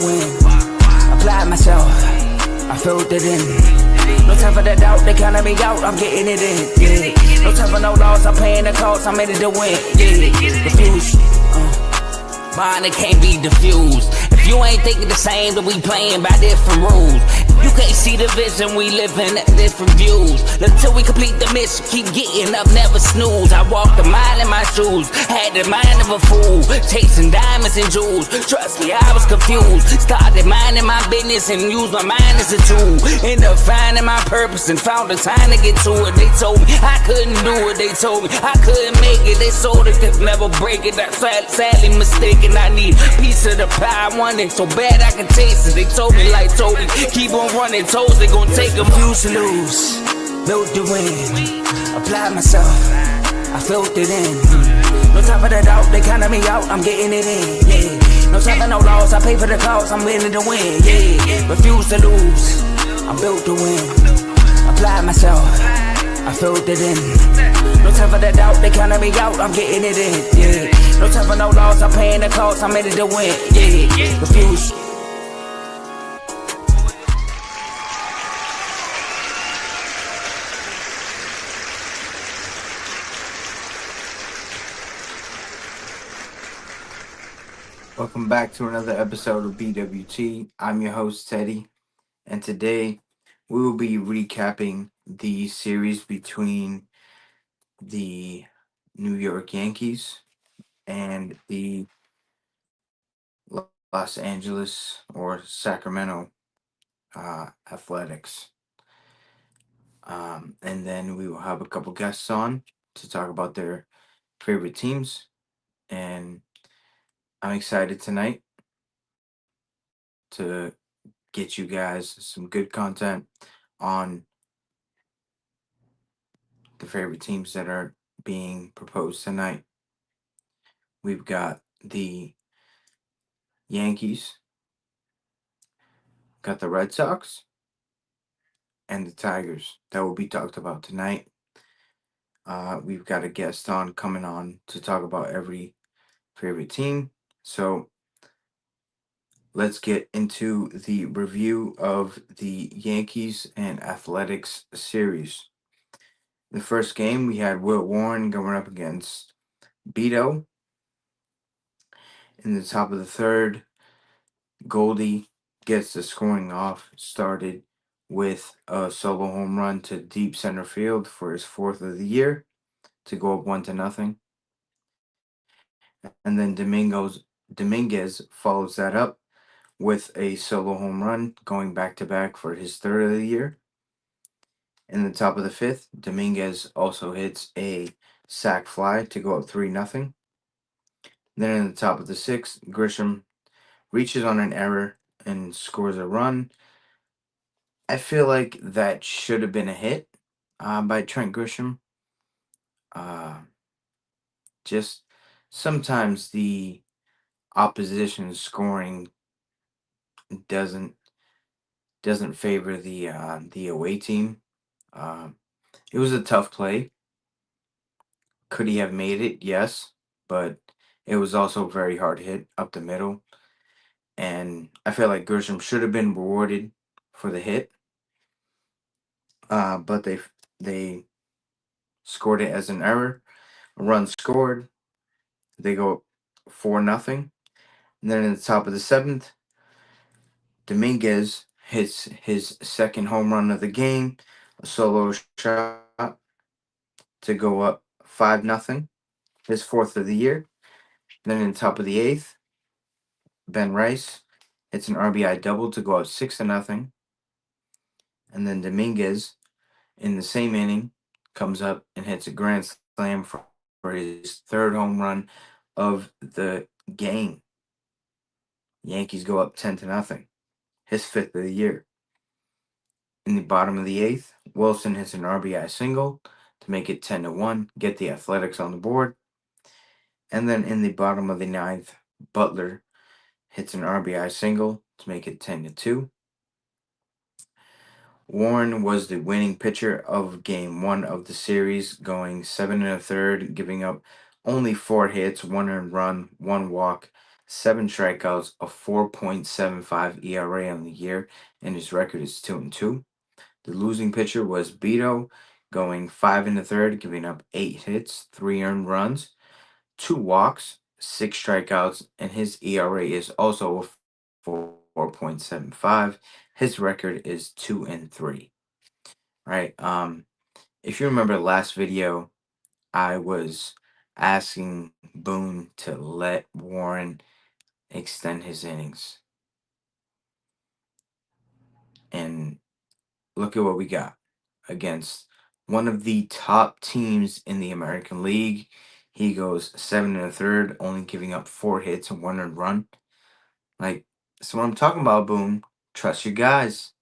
win. Applied myself, I filled it in. No time for the doubt, they counted me out, I'm getting it in. Yeah. No time for no loss, I'm paying the cost, I'm in it to win. Yeah. Refuse. Mine, it can't be diffused. If you ain't thinking the same, then we playing by different rules. You can't see the vision, we living at different views. Until we complete the mission, keep getting up, never snooze. I walked a mile in my shoes, had the mind of a fool, chasing diamonds and jewels. Trust me, I was confused. Started minding my business and used my mind as a tool. Ended up finding my purpose and found the time to get to it. They told me I couldn't do it, they told me I couldn't make it. They sold it, could never break it. That's sadly mistaken. I need a piece of the pie, I want it so bad I can taste it. They told me like Toby, keep on running toes, they gon' take them. Refuse to lose, built to win. Applied myself, I filled it in. No time for the doubt, they counted me out, I'm getting it in. Yeah. No time for no loss, I pay for the cost, I'm winning to win. Yeah. Refuse to lose, I'm built to win. Applied myself, I filled it in. No time for the doubt, they counted me out, I'm getting it in. Yeah. No time for no loss, I'm paying the cost, I'm in it to win. Yeah. Refuse. Welcome back to another episode of BWT. I'm your host, Teddy, and today we will be recapping the series between the New York Yankees and the Los Angeles or Sacramento Athletics. And then we will have a couple guests on to talk about their favorite teams. And I'm excited tonight to get you guys some good content on the favorite teams that are being proposed tonight. We've got the Yankees, got the Red Sox, and the Tigers that will be talked about tonight. We've got a guest on coming on to talk about every favorite team. So let's get into the review of the Yankees and Athletics series. The first game, we had Will Warren going up against Beto. In the top of the third, Goldie gets the scoring off started with a solo home run to deep center field for his fourth of the year to go up 1-0. And then Dominguez follows that up with a solo home run going back to back for his third of the year. In the top of the fifth, Dominguez also hits a sac fly to go up 3-0. Then in the top of the sixth, Grisham reaches on an error and scores a run. I feel like that should have been a hit by Trent Grisham. Just sometimes the opposition scoring doesn't favor the away team. It was a tough play. Could he have made it? Yes, but it was also very hard hit up the middle, and I feel like Grisham should have been rewarded for the hit. But they scored it as an error. A run scored. They go 4-0. And then in the top of the seventh, Dominguez hits his second home run of the game, a solo shot to go up 5-0, his fourth of the year. Then in the top of the eighth, Ben Rice hits an RBI double to go up 6-0. And then Dominguez, in the same inning, comes up and hits a grand slam for his third home run of the game. Yankees go up 10-0, his fifth of the year. In the bottom of the eighth, Wilson hits an RBI single to make it 10-1, get the Athletics on the board. And then in the bottom of the ninth, Butler hits an RBI single to make it 10-2. Warren was the winning pitcher of game one of the series, going 7 1/3, giving up only 4 hits, 1 earned run, 1 walk, 7 strikeouts, a 4.75 ERA on the year, and his record is 2-2. The losing pitcher was Beto, going 5 1/3, giving up 8 hits, 3 earned runs, 2 walks, 6 strikeouts, and his ERA is also a 4.75. His record is 2-3. Right. If you remember the last video, I was asking Boone to let Warren extend his innings. And look at what we got against one of the top teams in the American League. He goes 7 1/3, only giving up 4 hits and 1 earned run. Like, that's what I'm talking about, Boone. Trust your guys.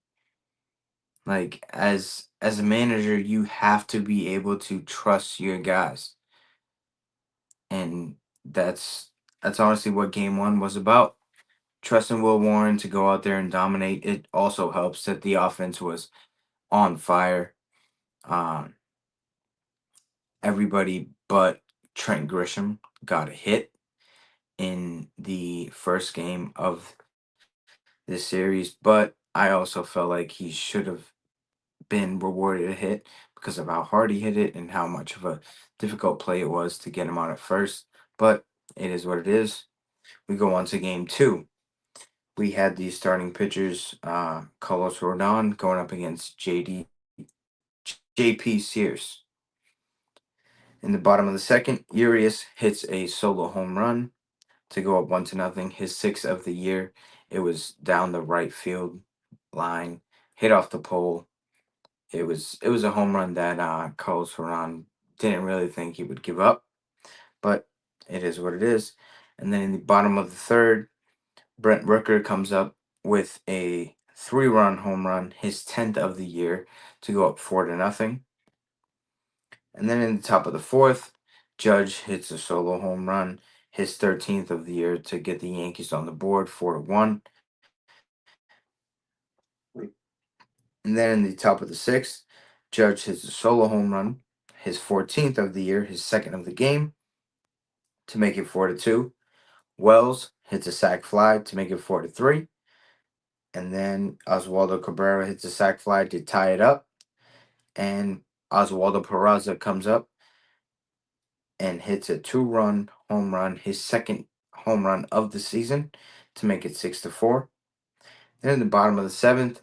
Like, as a manager, you have to be able to trust your guys. And that's honestly what game one was about. Trusting Will Warren to go out there and dominate. It also helps that the offense was on fire. Um, Everybody but Trent Grisham got a hit in the first game of this series, but I also felt like he should have been rewarded a hit because of how hard he hit it and how much of a difficult play it was to get him out at first. But it is what it is. We go on to game two. We had the starting pitchers, Carlos Rodon going up against JP Sears. In the bottom of the second, Urias hits a solo home run to go up 1-0. His sixth of the year. It was down the right field line, hit off the pole. It was a home run that Carlos Ferran didn't really think he would give up, but it is what it is. And then in the bottom of the third, Brent Rooker comes up with a 3-run home run, his 10th of the year, to go up 4-0. And then in the top of the fourth, Judge hits a solo home run, his 13th of the year, to get the Yankees on the board 4-1. And then in the top of the sixth, Judge hits a solo home run, his 14th of the year, his second of the game, to make it 4-2. Wells hits a sac fly to make it 4-3. And then Oswaldo Cabrera hits a sac fly to tie it up. And Oswaldo Peraza comes up and hits a 2-run home run, his second home run of the season, to make it 6-4. Then in the bottom of the seventh,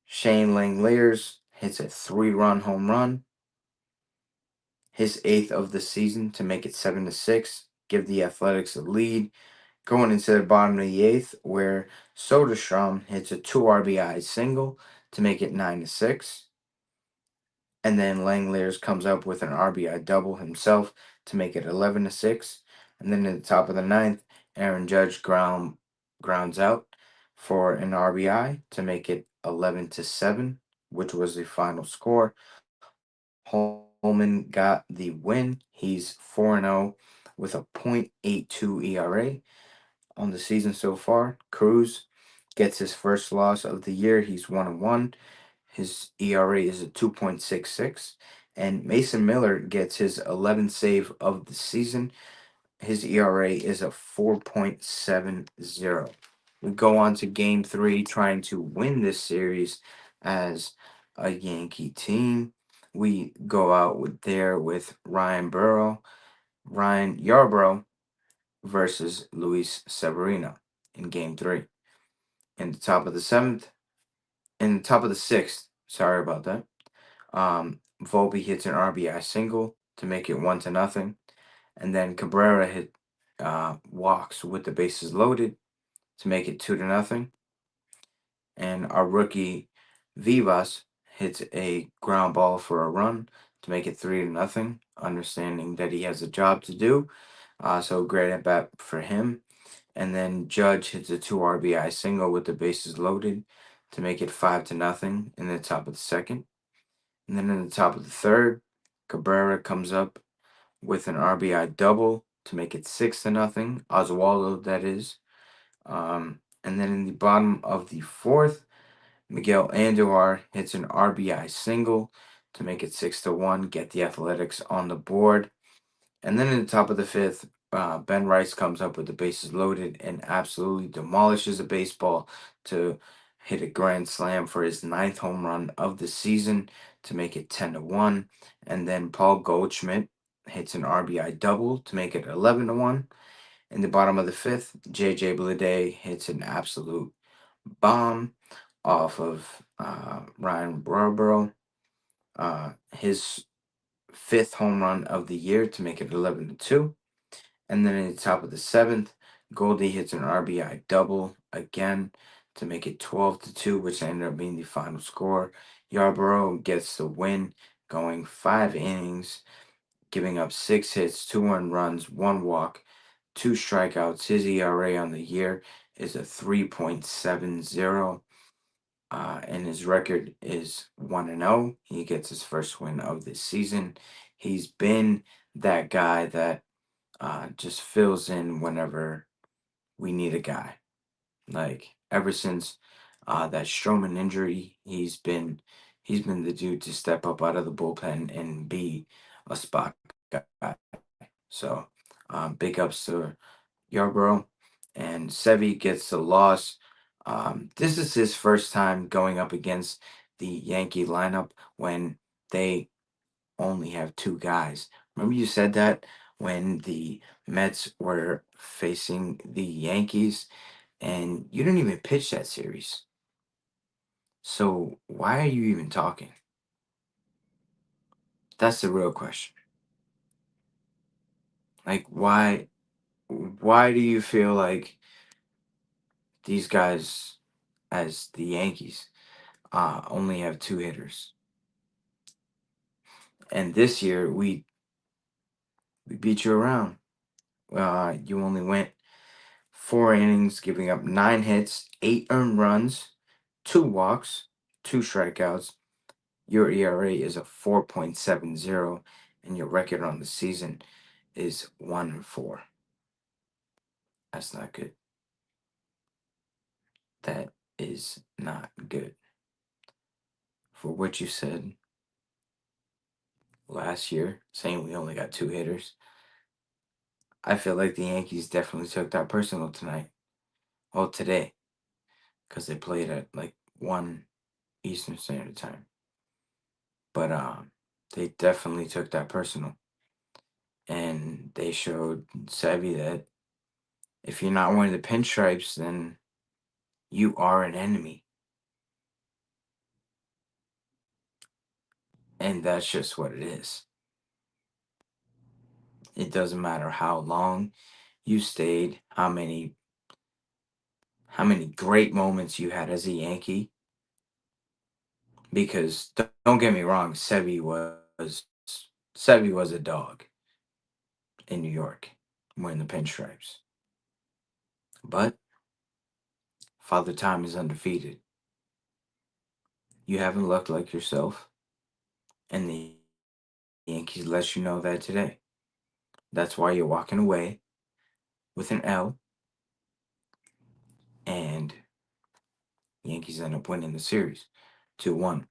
Shane Langeliers hits a 3-run home run, his eighth of the season, to make it 7-6, give the Athletics a lead. Going into the bottom of the eighth, where Soderstrom hits a 2 RBI single to make it 9-6. And then Langeliers comes up with an RBI double himself to make it 11-6. And then in the top of the ninth, Aaron Judge grounds out for an RBI to make it 11-7, which was the final score. Holman got the win. He's 4-0 with a .82 ERA on the season so far. Cruz gets his first loss of the year. He's 1-1. His ERA is a 2.66. And Mason Miller gets his 11th save of the season. His ERA is a 4.70. We go on to game three, trying to win this series as a Yankee team. We go out with Ryan Yarbrough versus Luis Severino in game three. In the top of the seventh, in the top of the sixth, sorry about that. Volpe hits an RBI single to make it 1-0, and then Cabrera hit walks with the bases loaded to make it 2-0. And our rookie Vivas hits a ground ball for a run to make it 3-0, understanding that he has a job to do. So great at bat for him. And then Judge hits a 2 RBI single with the bases loaded to make it 5-0 in the top of the second. And then in the top of the third, Cabrera comes up with an RBI double to make it 6-0. Oswaldo, that is. And then in the bottom of the fourth, Miguel Andujar hits an RBI single to make it 6-1, get the Athletics on the board. And then in the top of the fifth, Ben Rice comes up with the bases loaded and absolutely demolishes a baseball to hit a grand slam for his ninth home run of the season to make it 10-1. And then Paul Goldschmidt hits an RBI double to make it 11-1. In the bottom of the fifth, JJ Bleday hits an absolute bomb off of Ryan Broborough. His fifth home run of the year to make it 11-2. And then in the top of the seventh, Goldie hits an RBI double again to make it 12-2, which ended up being the final score. Yarborough gets the win, going 5 innings, giving up 6 hits, 2 earned runs, 1 walk, 2 strikeouts. His ERA on the year is a 3.70. And his record is 1-0. He gets his first win of this season. He's been that guy that just fills in whenever we need a guy. Like ever since that Stroman injury, he's been the dude to step up out of the bullpen and be a spot guy. So big ups to Yarborough, and Sevy gets the loss. This is his first time going up against the Yankee lineup when they only have 2 guys. Remember you said that when the Mets were facing the Yankees, and you didn't even pitch that series. So why are you even talking? That's the real question. Like why do you feel like these guys as the Yankees only have 2 hitters? And this year we beat you around. You only went 4 innings, giving up 9 hits, 8 earned runs, 2 walks, 2 strikeouts. Your ERA is a 4.70, and your record on the season is 1-4. That's not good. That is not good. For what you said last year, saying we only got 2 hitters, I feel like the Yankees definitely took that personal tonight. Well, today, because they played at like 1 Eastern Standard Time. But they definitely took that personal. And they showed Savvy that if you're not wearing the pinstripes, then you are an enemy. And that's just what it is. It doesn't matter how long you stayed, how many great moments you had as a Yankee. Because don't get me wrong, Sevy was a dog in New York wearing the pinstripes. But Father Time is undefeated. You haven't looked like yourself, and the Yankees let you know that today. That's why you're walking away with an L, and Yankees end up winning the series 2-1.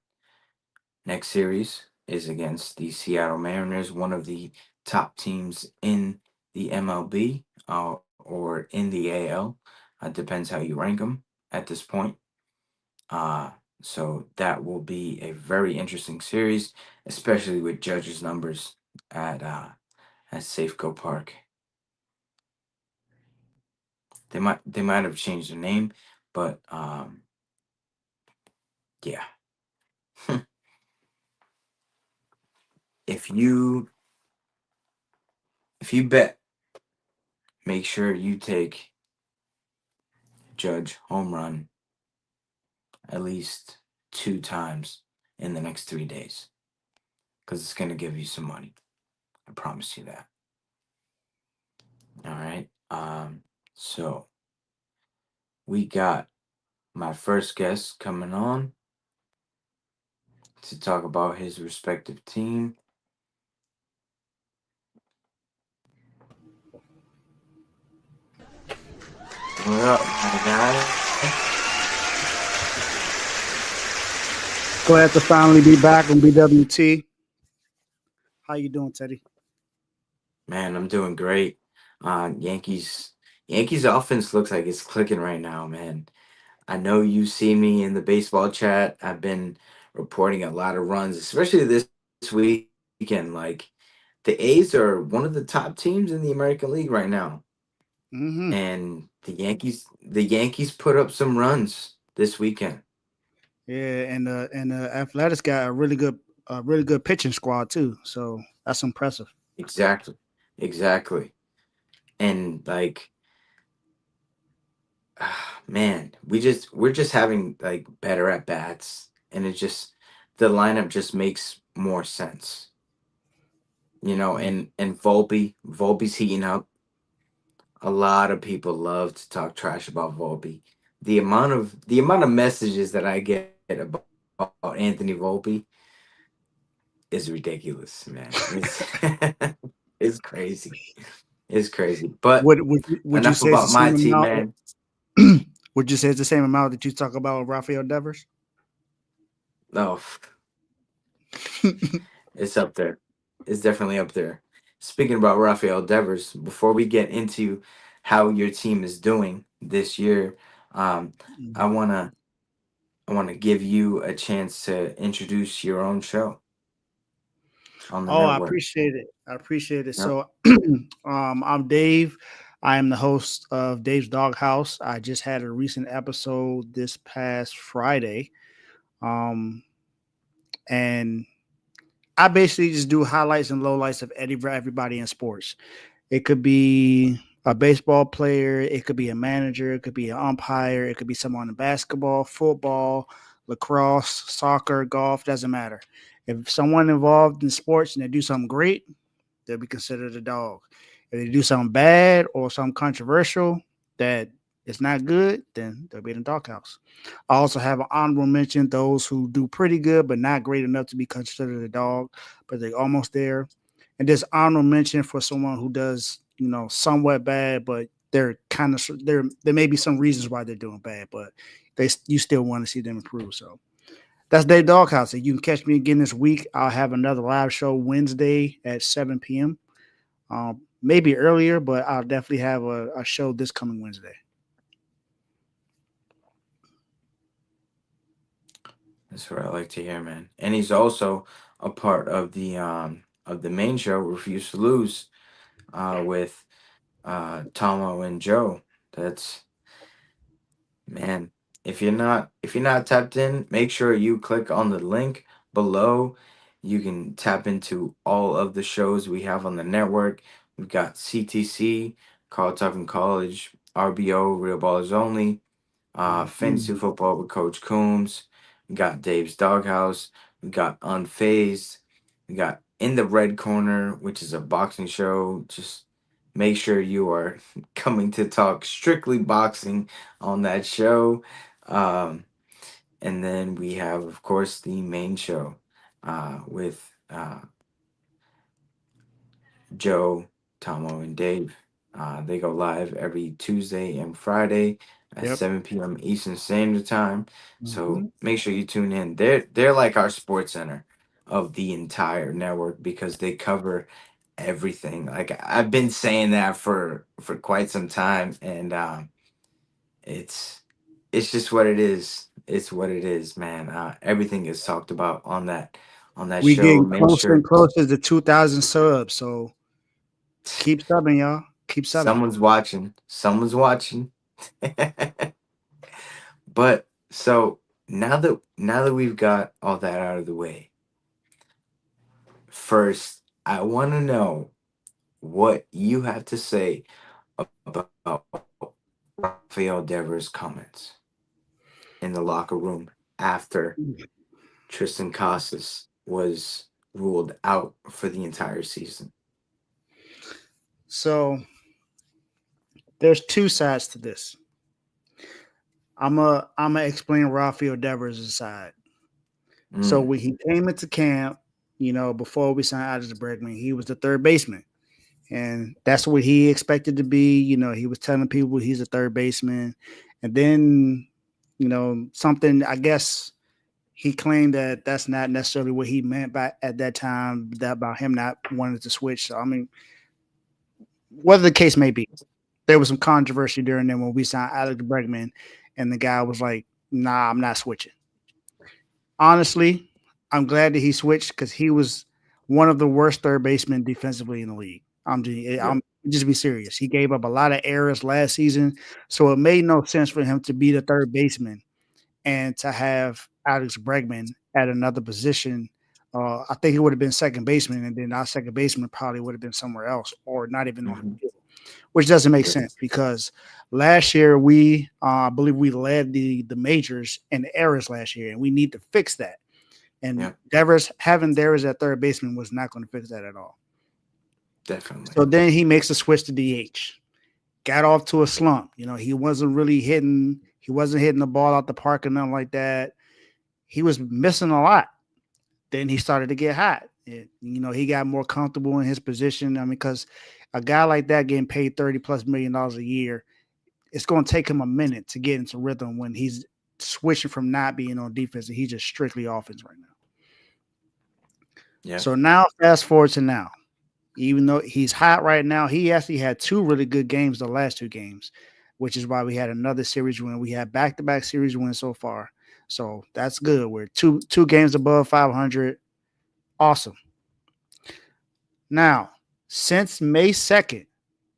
Next series is against the Seattle Mariners, one of the top teams in the MLB or in the AL. Depends how you rank them at this point. So that will be a very interesting series, especially with Judge's numbers at Safeco Park. They might have changed the name, but yeah. if you bet, make sure you take Judge home run at least 2 times in the next 3 days, because it's gonna give you some money. I promise you that. All right. So we got my first guest coming on to talk about his respective team. What up, my guy? Glad to finally be back on BWT. How you doing, Teddy? Man, I'm doing great. Yankees offense looks like it's clicking right now, man. I know you see me in the baseball chat. I've been reporting a lot of runs, especially this weekend. Like the A's are one of the top teams in the American League right now. Mm-hmm. And the Yankees put up some runs this weekend. Yeah, and the Athletics got a really good pitching squad too. So that's impressive. Exactly. Exactly. And like man, we're just having like better at bats and it just the lineup just makes more sense. Yeah. And Volpe's heating up. A lot of people love to talk trash about Volpe. The amount of messages that I get about Anthony Volpe is ridiculous, man. It's it's crazy. It's crazy. But Would you enough say it's about the my same team, amount? man. Would you say it's the same amount that you talk about Rafael Devers? No, it's up there. It's definitely up there. Speaking about Rafael Devers, before we get into how your team is doing this year, um, I wanna I wanna give you a chance to introduce your own show on the Oh, I network. appreciate it. I appreciate it. Yep. So, I'm Dave. I am the host of Dave's Doghouse. I just had a recent episode this past Friday, um, and I basically just do highlights and lowlights of everybody in sports. It could be a baseball player, it could be a manager, it could be an umpire, it could be someone in basketball, football, lacrosse, soccer, golf, doesn't matter. If someone involved in sports and they do something great, they'll be considered a dog. If they do something bad or something controversial that is not good, then they'll be in the doghouse. I also have an honorable mention those who do pretty good but not great enough to be considered a dog, but they're almost there. And there's honorable mention for someone who does, somewhat bad, but they're kind of there may be some reasons why they're doing bad, but you still want to see them improve. So that's Dave Doghouse. You can catch me again this week. I'll have another live show Wednesday at 7 p.m. Maybe earlier, but I'll definitely have a show this coming Wednesday. That's what I like to hear, man. And he's also a part of the main show, Refuse to Lose, with Tomo and Joe. That's Man, if you're not tapped in, make sure you click on the link below. You can tap into all of the shows we have on the network. We've got CTC, Carl Tuffin College, RBO, Real Ballers Only, Fantasy Mhm. Football with Coach Coombs. We got Dave's Doghouse. We got Unfazed. We got In the Red Corner, which is a boxing show. Just make sure you are coming to talk strictly boxing on that show. Um, and then we have, of course, the main show with Joe, Tomo, and Dave. They go live every Tuesday and Friday at Yep. 7 p.m. Eastern Standard Time. So Hmm. make sure you tune in. They're like our sports center of the entire network because they cover everything. Like I've been saying that for quite some time, and it's it's just what it is. It's what it is, man. Everything is talked about on that We show. getting Make closer and sure closer to 2,000 subs. So keep subbing, y'all. Keep subbing. someone's watching. Someone's watching. But so now that we've got all that out of the way, first I want to know what you have to say about Rafael Devers' comments in the locker room after Tristan Casas was ruled out for the entire season. So there's two sides to this. I'm gonna explain Rafael Devers' side. So Mm, when he came into camp, before we signed Alex Bregman, he was the third baseman. And that's what he expected to be. He was telling people he's a third baseman. And then, something, I guess he claimed that that's not necessarily what he meant by at that time, that about him not wanting to switch. So, I mean, whatever the case may be, there was some controversy during then when we signed Alex Bregman, and the guy was like, "Nah, I'm not switching." Honestly, I'm glad that he switched because he was one of the worst third basemen defensively in the league. Yep. I'm just be serious. He gave up a lot of errors last season, so it made no sense for him to be the third baseman and to have Alex Bregman at another position. I think he would have been second baseman, and then our second baseman probably would have been somewhere else or not even on the Hmm. field, which doesn't make Yep. sense because last year we, I believe, we led the majors in errors last year, and we need to fix that. And Yep. Having Devers at third baseman was not going to fix that at all. Definitely. So then he makes a switch to DH. Got off to a slump. He wasn't really hitting. He wasn't hitting the ball out the park or nothing like that. He was missing a lot. Then he started to get hot. He got more comfortable in his position. I mean, because a guy like that getting paid $30+ million a year, it's going to take him a minute to get into rhythm when he's switching from not being on defense and he's just strictly offense right now. Yeah. So now, fast forward to now. Even though he's hot right now, he actually had two really good games the last two games, which is why we had another series win. We had back-to-back series wins so far. So that's good. We're two games above 500. Awesome. Now, since May 2nd,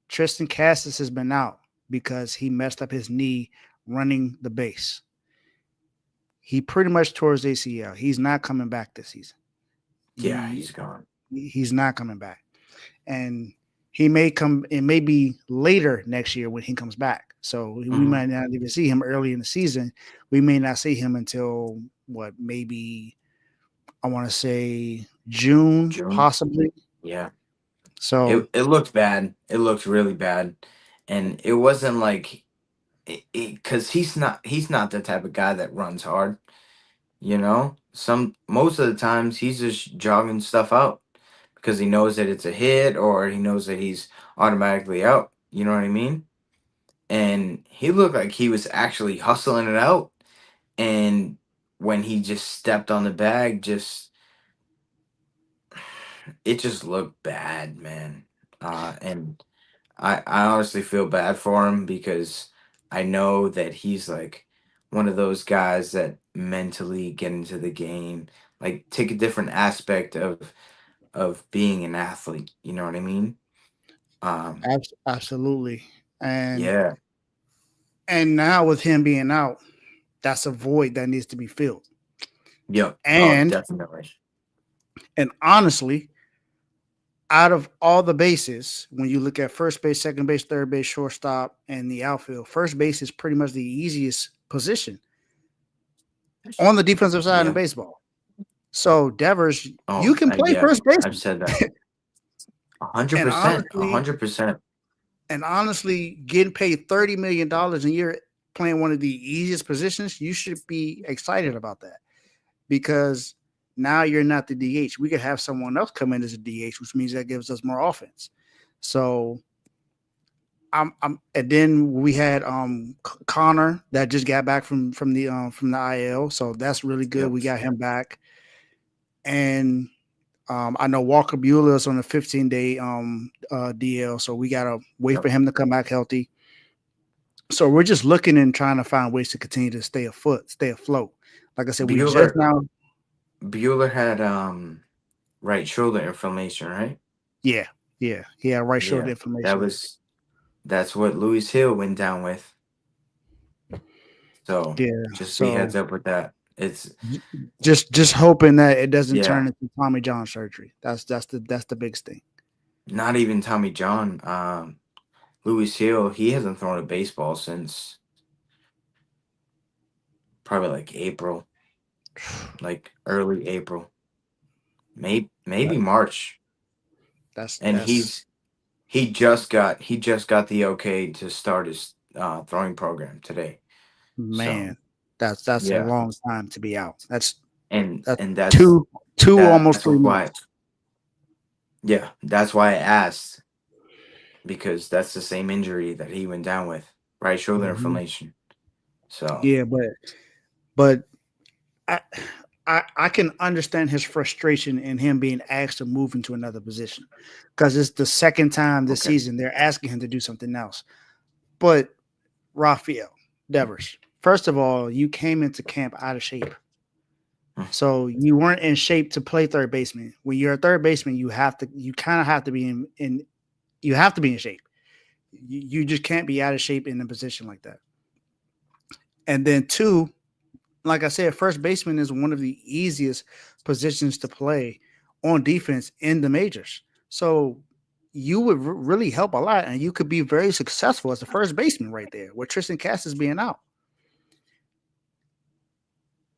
Tristan Cassis has been out because he messed up his knee running the base. He pretty much tore his ACL. He's not coming back this season. Yeah, He he's gone. he's not coming back. And he may come, it may be later next year when he comes back. So we Hmm. might not even see him early in the season. We may not see him until maybe I want to say June, June. possibly. Yeah. So It looked bad. It looked really bad, and it wasn't like because he's not the type of guy that runs hard. Most of the times he's just jogging stuff out because he knows that it's a hit or he knows that he's automatically out. You know what I mean? And he looked like he was actually hustling it out. And when he just stepped on the bag, it just looked bad, man. And I honestly feel bad for him because I know that he's like one of those guys that mentally get into the game, like take a different aspect of being an athlete. You know what I mean? Um, absolutely. And yeah. and now with him being out, that's a void that needs to be filled. Yep. Oh, And definitely. and honestly, out of all the bases, when you look at first base, second base, third base, shortstop, and the outfield, first base is pretty much the easiest position on the defensive side in Yeah. baseball. So Devers, you Oh, can play yeah. first base, I've said that. A hundred and percent. A honestly, 100%. getting paid $30 million a year playing one of the easiest positions, you should be excited about that because now you're not the DH. We could have someone else come in as a DH, which means that gives us more offense. So and then we had Connor that just got back from the IL, so that's really good. Yep. We got him back, and I know Walker Buehler is on a 15-day DL, so we gotta wait Yep. for him to come back healthy. So we're just looking and trying to find ways to continue to stay afloat. Like I said, we just Bueller now, Bueller had right shoulder inflammation, right? yeah, yeah, he had right shoulder Yeah. That inflammation. was that's what Louis Hill went down with. So Yeah, just be so heads up with that. It's just hoping that it doesn't yeah, turn into Tommy John surgery. That's the biggest thing. not even Tommy John. Louis Hill, he hasn't thrown a baseball since probably like April, like early April, maybe That- March. And that's he just got the okay to start his throwing program today. So man, that's a yeah, long time to be out. and That's and that's two almost that's 3 months. why that's why I asked because that's the same injury that he went down with, right shoulder Mhm. inflammation. So Yeah, but I, I can understand his frustration in him being asked to move into another position because it's the second time this Okay. season they're asking him to do something else. But Rafael Devers, first of all, you came into camp out of shape. Mm. So you weren't in shape to play third baseman. When you're a third baseman, you kind of have to be in you have to be in shape. You just can't be out of shape in a position like that. And then two, like I said, first baseman is one of the easiest positions to play on defense in the majors. So you would really help a lot, and you could be very successful as a first baseman right there, with Tristan Cassis being out.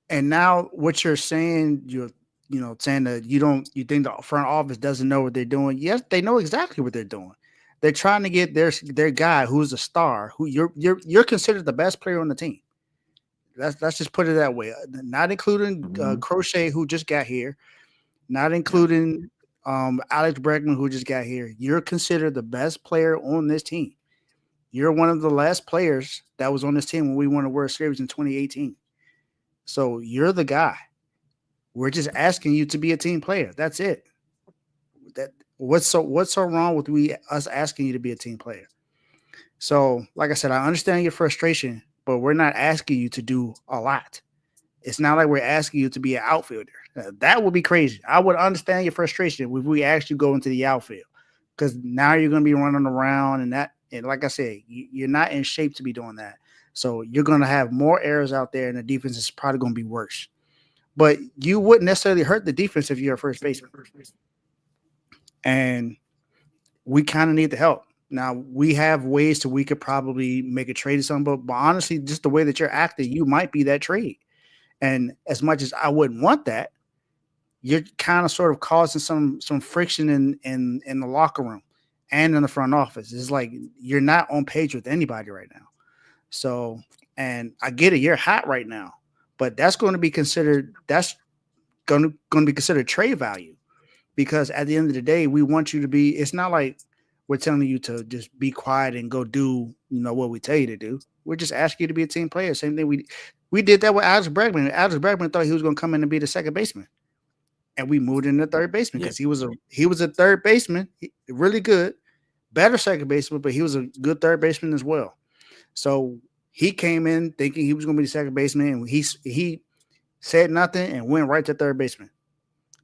And now what you're saying, saying that you think the front office doesn't know what they're doing. Yes, they know exactly what they're doing. They're trying to get their guy who's a star, who you're considered the best player on the team. Let's just put it that way. Not including Mhm. Crochet, who just got here, not including Alex Bregman, who just got here. You're considered the best player on this team. You're one of the last players that was on this team when we won a World Series in 2018. So you're the guy. We're just asking you to be a team player. That's it. That what's so wrong with us asking you to be a team player? So, like I said, I understand your frustration, but we're not asking you to do a lot. It's not like we're asking you to be an outfielder. That would be crazy. I would understand your frustration if we actually go into the outfield, because now you're going to be running around and like I said, you're not in shape to be doing that. So you're going to have more errors out there, and the defense is probably going to be worse. But you wouldn't necessarily hurt the defense if you're a first baseman. And we kind of need the help. Now we have ways to we could probably make a trade or something, but honestly, just the way that you're acting, you might be that trade. And as much as I wouldn't want that, you're kind of sort of causing some friction in the locker room and in the front office. It's like you're not on page with anybody right now. So, and I get it, you're hot right now, but that's going to be considered that's going to be considered trade value, because at the end of the day, we want you to be. It's not like we're telling you to just be quiet and go do what we tell you to do. We're just asking you to be a team player. Same thing we did that with Alex Bregman. Alex Bregman thought he was going to come in and be the second baseman, and we moved into third baseman Yeah. because he was a third baseman, really good, better second baseman, but he was a good third baseman as well. So he came in thinking he was going to be the second baseman, and he said nothing and went right to third baseman.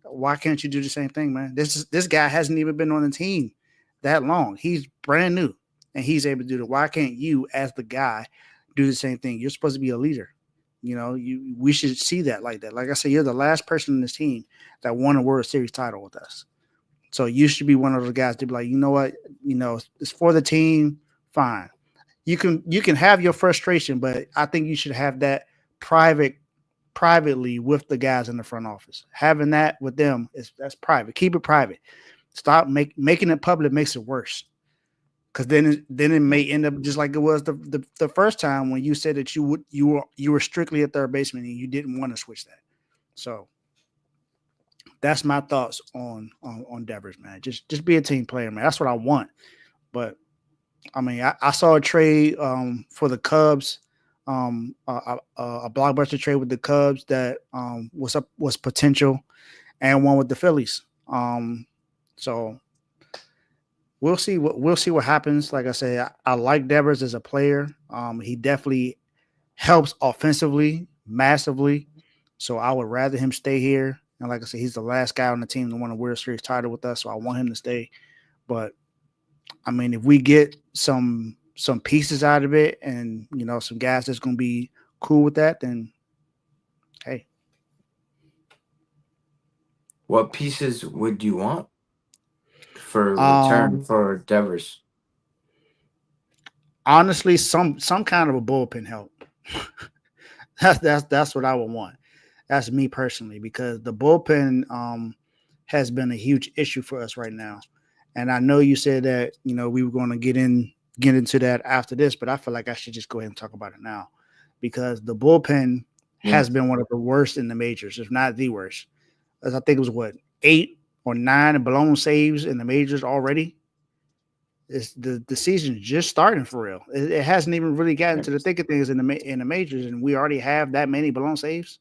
Why can't you do the same thing, man? This guy hasn't even been on the team that long. He's brand new, and he's able to do it. Why can't you, as the guy, do the same thing? You're supposed to be a leader. We should see that like that. Like I said, you're the last person in this team that won a World Series title with us. So you should be one of those guys to be like, you know what, it's for the team. Fine. You can have your frustration, but I think you should have that privately with the guys in the front office. Having that with them that's private. Keep it private. Stop making it public makes it worse. Because then it may end up just like it was the first time when you said that you were strictly a third baseman and you didn't want to switch that. So that's my thoughts on Devers, man. Just be a team player, man. That's what I want. But I mean, I saw a trade for the Cubs, a blockbuster trade with the Cubs that was potential, and one with the Phillies. So we'll see what happens. Like I say, I like Devers as a player. He definitely helps offensively massively. So I would rather him stay here. And like I said, he's the last guy on the team to win a World Series title with us. So I want him to stay. But I mean, if we get some pieces out of it, and some guys that's going to be cool with that, then hey. What pieces would you want for return Um, for Devers? Honestly, some kind of a bullpen help. That's what I would want. That's me personally, because the bullpen has been a huge issue for us right now. And I know you said that we were going to get into that after this, but I feel like I should just go ahead and talk about it now, because the bullpen Yeah. has been one of the worst in the majors, if not the worst. As I think it was 8 or 9 blown saves in the majors already. It's the season's just starting for real. It hasn't even really gotten to the thick of things in the majors, and we already have that many blown saves.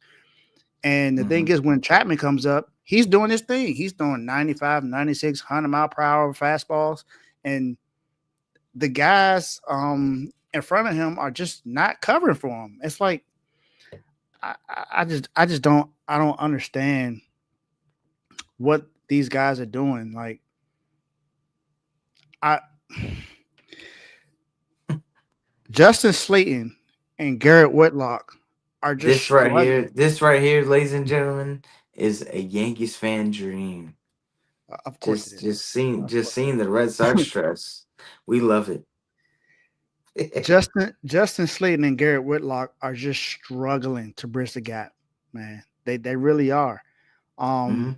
And the thing Hmm. is, when Chapman comes up, he's doing his thing. He's throwing 95, 96, 100 mile per hour fastballs. And the guys in front of him are just not covering for him. It's like I just don't understand what these guys are doing. Like I Justin Slayton and Garrett Whitlock are just struggling. This right here, ladies and gentlemen, is a Yankees fan dream. Of course it is. Of Just course. seeing the Red Sox stress. We love it. Justin Slayton and Garrett Whitlock are just struggling to bridge the gap, man. They really are. Um,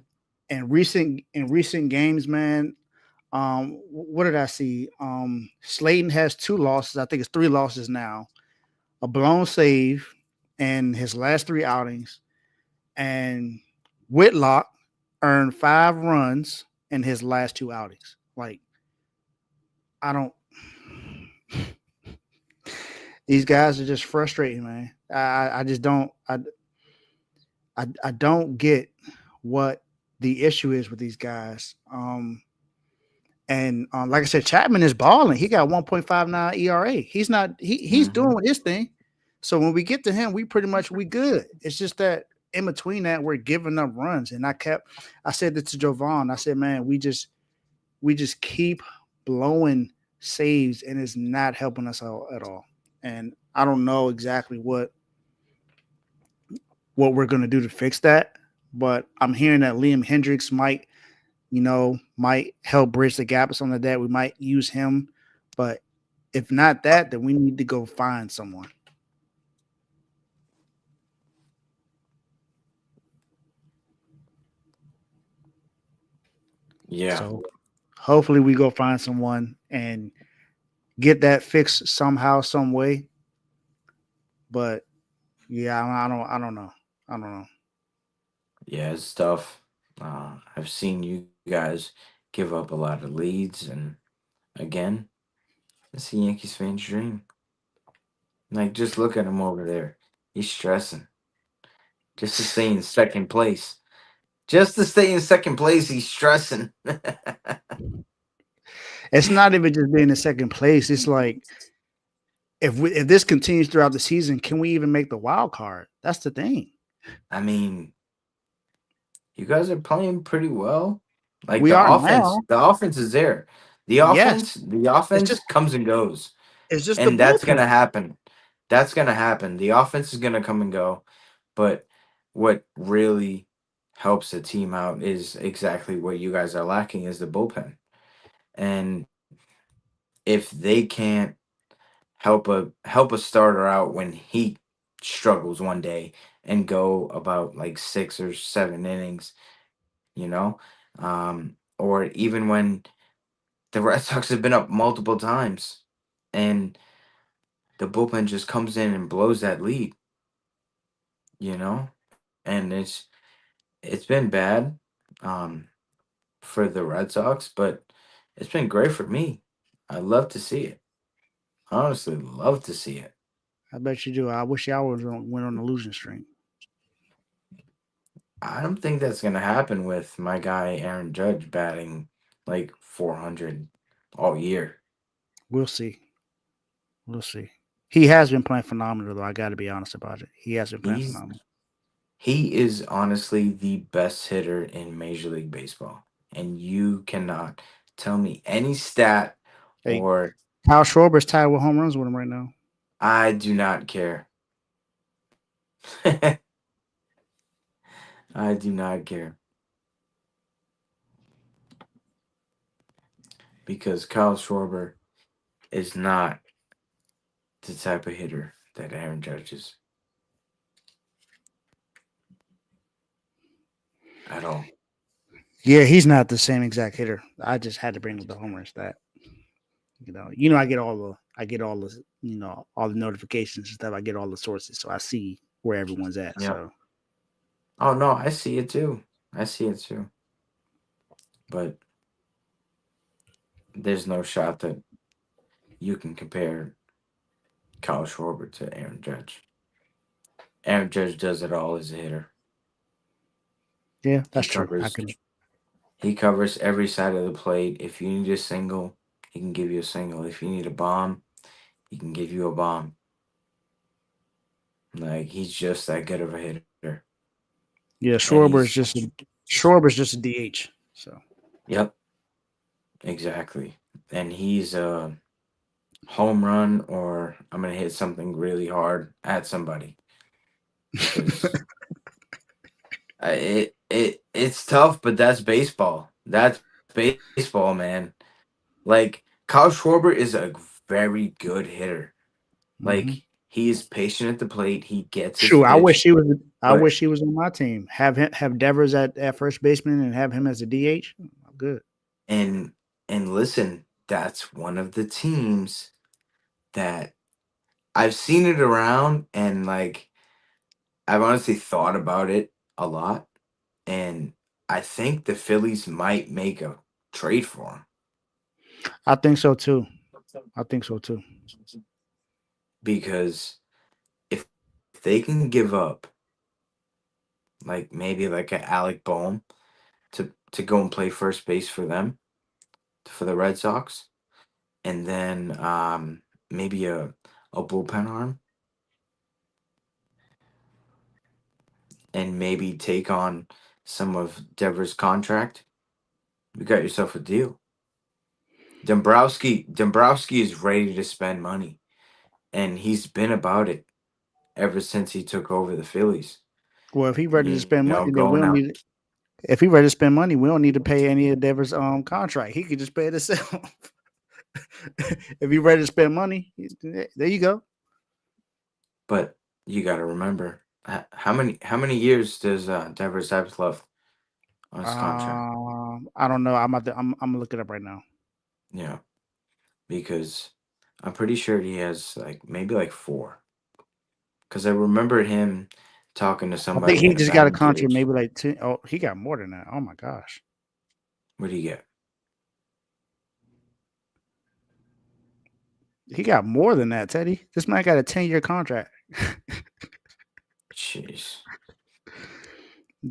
Hmm. in recent games, man. What did I see? Slayton has two losses. I think it's three losses now. A blown save in his last three outings, and Whitlock earned 5 runs in his last two outings. Like I don't. These guys are just frustrating, man. I just don't. I don't get what the issue is with these guys. And like I said, Chapman is balling. He got 1.59 ERA. He's not. He's Hmm. doing his thing. So when we get to him, we good. It's just that in between that, we're giving up runs. And I said this to Jovan. I said, man, we just keep blowing saves, and it's not helping us out at all. And I don't know exactly what we're gonna do to fix that. But I'm hearing that Liam Hendricks might help bridge the gap or something like that. We might use him, but if not that, then we need to go find someone. Yeah. So hopefully we go find someone and get that fixed somehow, some way. But yeah, I don't know. I don't know. Yeah, it's tough. I've seen you guys give up a lot of leads, and again, it's a Yankees fan's dream. Like, just look at him over there. He's stressing just to stay in second place. Just to stay in second place, he's stressing. It's not even just being in second place. It's like if this continues throughout the season, can we even make the wild card? That's the thing. I mean, you guys are playing pretty well. Like We are now. the offense is there. Yes. The It's offense just comes and goes, it's just the and that's gonna bullpen. happen. That's gonna happen. The offense is gonna come and go, but what really helps the team out is exactly what you guys are lacking is the bullpen. And if they can't help a starter out when he struggles one day and go about like 6 or 7 innings, or even when the Red Sox have been up multiple times and the bullpen just comes in and blows that lead, you know, and it's been bad um, for the Red Sox, but it's been great for me. I love to see it. Honestly, love to see it. I bet you do. I wish y'all went on a losing streak. I don't think that's gonna happen with my guy Aaron Judge batting like 400 all year. We'll see. We'll see. He has been playing phenomenal, though. I got to be honest about it. He has been playing He's phenomenal. he is honestly the best hitter in Major League Baseball, and you cannot tell me any stat Hey, or Kyle Schwarber's tied with home runs with him right now. I do not care. I do not care because Kyle Schwarber is not the type of hitter that Aaron Judge is at all. Yeah, he's not the same exact hitter. I just had to bring up the home run stat. I get all the notifications and stuff. I get all the sources, so I see where everyone's at. Yeah. So Oh no, I see it too. I see it too. But there's no shot that you can compare Kyle Schwarber to Aaron Judge. Aaron Judge does it all as a hitter. Yeah, He that's true. I covers can. he covers every side of the plate. If you need a single, he can give you a single. If you need a bomb, he can give you a bomb. Like he's just that good of a hitter. Yeah, And he's Schwarber's just a DH. So yep, exactly. And he's a home run or I'm gonna hit something really hard at somebody because it's tough, but that's baseball. That's baseball, man. Like Kyle Schwarber is a very good hitter. hmm Like he is patient at the plate. He gets his shoot, pitch, I but wish he was on my team. Have Devers at first baseman and have him as a DH. I'm good. and and listen, that's one of the teams that I've seen it around and like I've honestly thought about it a lot and I think the Phillies might make a trade for him I think so too. I think so too. because if they can give up like maybe like an Alec Bohm to go and play first base for them for the Red Sox and then maybe a bullpen arm and maybe take on some of Devers' contract, you got yourself a deal. Dombrowski is ready to spend money, and he's been about it ever since he took over the Phillies. Well, if he ready to You spend know, money, then going we don't out. need. If he ready to spend money, we don't need to pay any of Devers' contract. He could just pay it himself. If he ready to spend money, there you go. But you got to remember how many years does Devers have left on his contract? I don't know. I'm gonna look it up right now. Yeah, because I'm pretty sure he has like maybe like four. Because I remember him talking to I think somebody he at a just got a batting contract, cage. maybe like 10. Oh, he got more than that. Oh my gosh, What do you get? he got more than that. Teddy, this man got a 10-year contract. Jeez.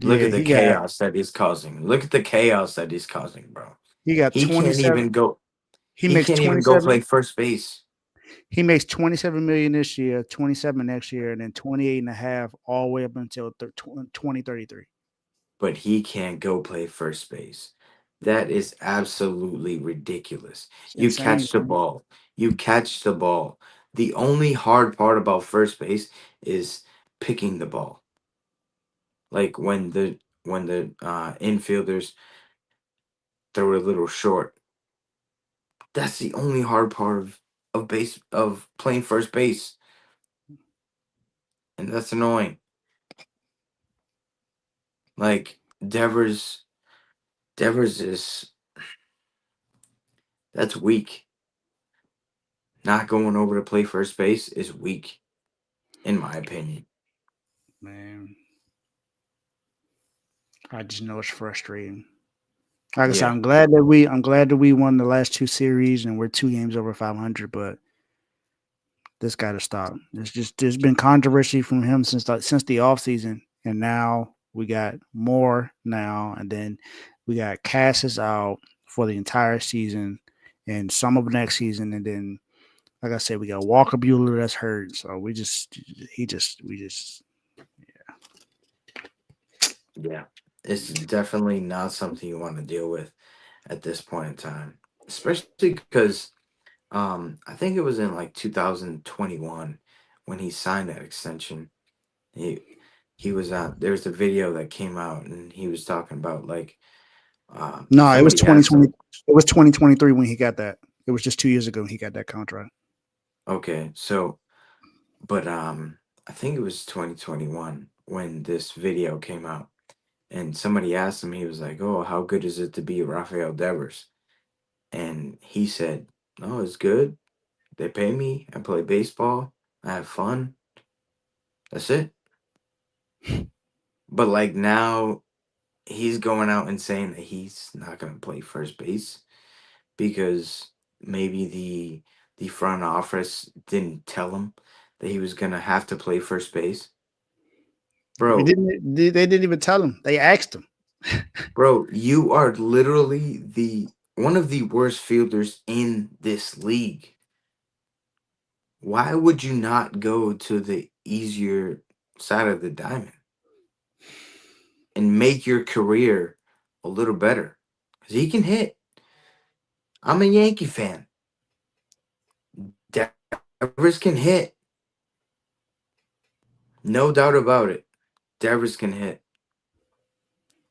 Look Yeah, at the chaos that he's causing. Look at the chaos that he's causing, bro. he got He can't 27. even go. He He makes can't even go 27. play first base. He makes 27 million this year, 27 next year, and then 28 and a half all the way up until 2033. But he can't go play first base. That is absolutely ridiculous. It's You insane, catch the man. ball. You catch the ball. The only hard part about first base is picking the ball. Like when the infielders throw it a little short. That's the only hard part of playing first base, and that's annoying. Like Devers is that's weak. Not going over to play first base is weak, in my opinion. Man, I just know it's frustrating. Like I said, Yeah, I'm glad that we won the last two series and we're 2 games over 500. But this got to stop. There's been controversy from him since the off season, and now we got more now, and then we got Cass is out for the entire season and some of next season, and then like I said, we got Walker Bueller that's hurt. So we just yeah. It's definitely not something you want to deal with at this point in time, especially because I think it was in like 2021 when he signed that extension. He he was there was a video that came out and he was talking about like no, it was somebody asked 2020. him, It was 2023 when he got that. It was just 2 years ago he got that contract. okay, so but I think it was 2021 when this video came out and somebody asked him, he was like, "Oh, how good is it to be Rafael Devers?" And he said, "No, it's good. They pay me. I play baseball. I have fun. That's it." But like now he's going out and saying that he's not going to play first base because maybe the front office didn't tell him that he was going to have to play first base. We Bro, didn't. They didn't even tell him. They asked him. Bro, you are literally the one of the worst fielders in this league. Why would you not go to the easier side of the diamond and make your career a little better? Because he can hit. I'm a Yankee fan. Devers can hit. No doubt about it. Devers can hit.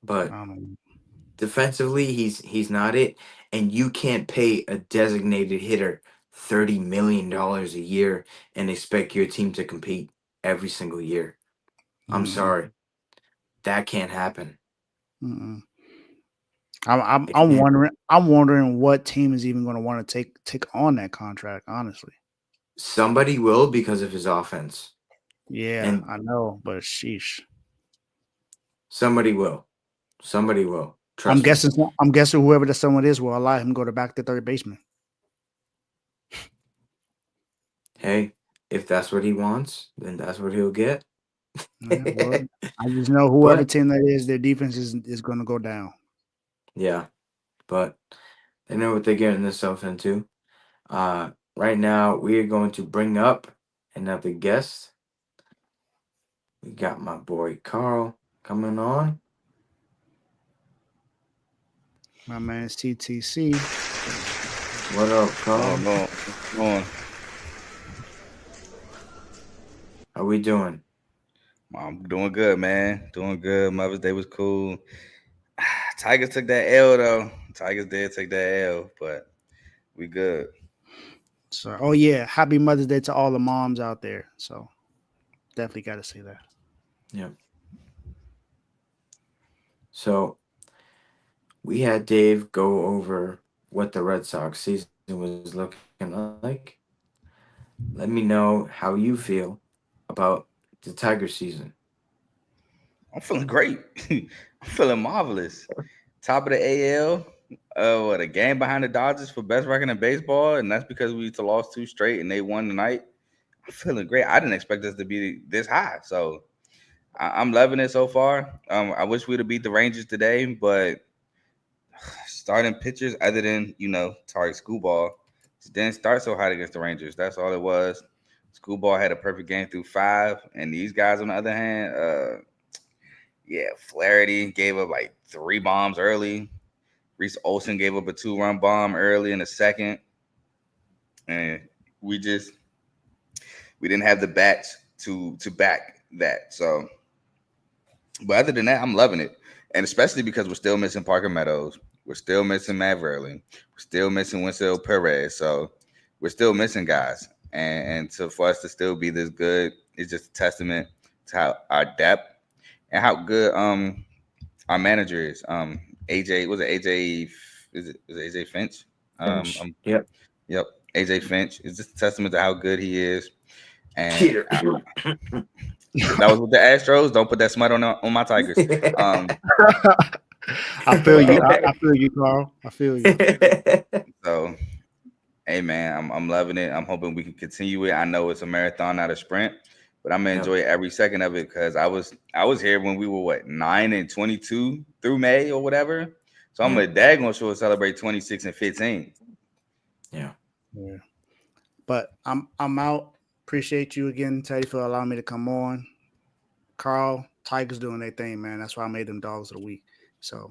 But Um, defensively, he's not it. And you can't pay a designated hitter $30 million a year and expect your team to compete every single year. I'm mm-mm, sorry. That can't happen. mm-mm. I'm, I'm It I'm can't. wondering I'm wondering what team is even going to want to take on that contract. Honestly, Somebody will because of his offense. yeah, And I know, but sheesh. somebody will. Somebody will. I'm Trust me. guessing. I'm guessing whoever the someone is will allow him to go to back to third baseman. Hey, if that's what he wants, then that's what he'll get. Yeah, well, I just know whoever But team that is, their defense is going to go down. yeah, but they know what they're getting themselves into. Right now we are going to bring up another guest. We got my boy Carl coming on. My man CTC. What up, Going, Carl? going, going. How we doing? I'm doing good, man. Doing good. Mother's Day was cool. Tigers took that L though. Tigers did take that L, but we good. So, oh yeah, happy Mother's Day to all the moms out there. So definitely got to say that. Yeah. So we had Dave go over what the Red Sox season was looking like. Let me know how you feel about the Tiger season. I'm feeling great. I'm feeling marvelous. Top of the AL. What a game behind the Dodgers for best record in baseball, and that's because we lost two straight and they won tonight. I'm feeling great. I didn't expect us to be this high, so I'm loving it so far. I wish we'd have beat the Rangers today, but starting pitchers other than Tariq Schoolball didn't start so hot against the Rangers. That's all it was. Schoolball had a perfect game through five, and these guys on the other hand, yeah, Flaherty gave up like three bombs early. Reese Olson gave up a 2-run bomb early in the second, and we just we didn't have the bats to back that. So, but other than that, I'm loving it, and especially because we're still missing Parker Meadows, we're still missing Matt Verlin, we're still missing Winslow Perez. So we're still missing guys, and for us to still be this good is just a testament to how our depth and how good our manager is. AJ was it AJ? Is it AJ Finch? Um, Finch. um Yep. yep, AJ Finch is just a testament to how good he is. And Cheater. that was with the Astros. Don't put that smut on my Tigers. Um, I feel but you. I feel you, Carl. I feel you. so hey man, I'm loving it. I'm hoping we can continue it. I know it's a marathon, not a sprint, but I'm gonna Yep. enjoy every second of it because I was here when we were 9-22 through May or whatever. So I'm Yep. a daggone sure celebrate 26-15. Yeah. Yeah. But I'm out. Appreciate you again, Teddy, for allowing me to come on. Carl, Tigers doing their thing, man. That's why I made them dogs of the week. So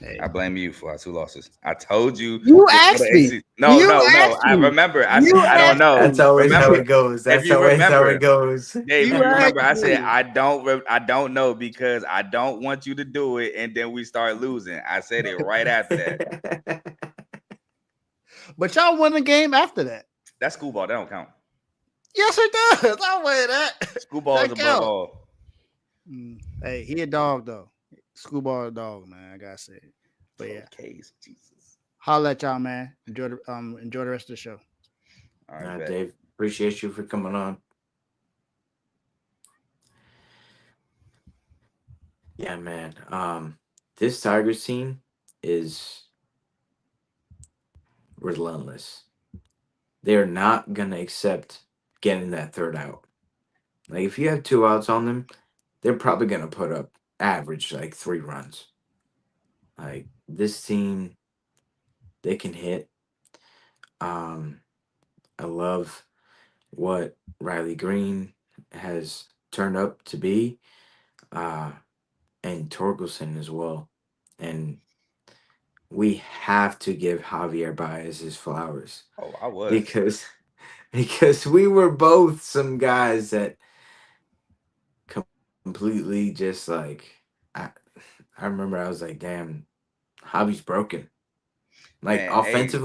hey. I blame you for our two losses. I told you You before the asked me. AC. No, You no, no. asked I me. remember. I said You I don't asked know. That's me. always how Remember, it goes. if That's you always how it remember, goes. Dave, if You you asked remember, I said me. I don't know because I don't want you to do it, and then we start losing. I said it right after that. But y'all won the game after that. That's schoolball. That don't count. Yes, it does. I wear that. Schoolball is That above count. all. Hey, he a dog though. Schoolball a dog, man. I gotta say it. But yeah, 12 Ks, Jesus. holla at y'all, man. Enjoy the rest of the show. All right, bet. Dave, appreciate you for coming on. Yeah, man. This Tigers team is relentless. They're not gonna accept getting that third out. Like if you have two outs on them, they're probably gonna put up average like 3 runs. Like this team, they can hit. Um, I love what Riley Green has turned up to be, uh, and Torkelson as well. And we have to give Javier Baez his flowers Oh, I was. because because we were both some guys that completely just like I I remember I was like, damn, Javi's broken. Like Man, hey,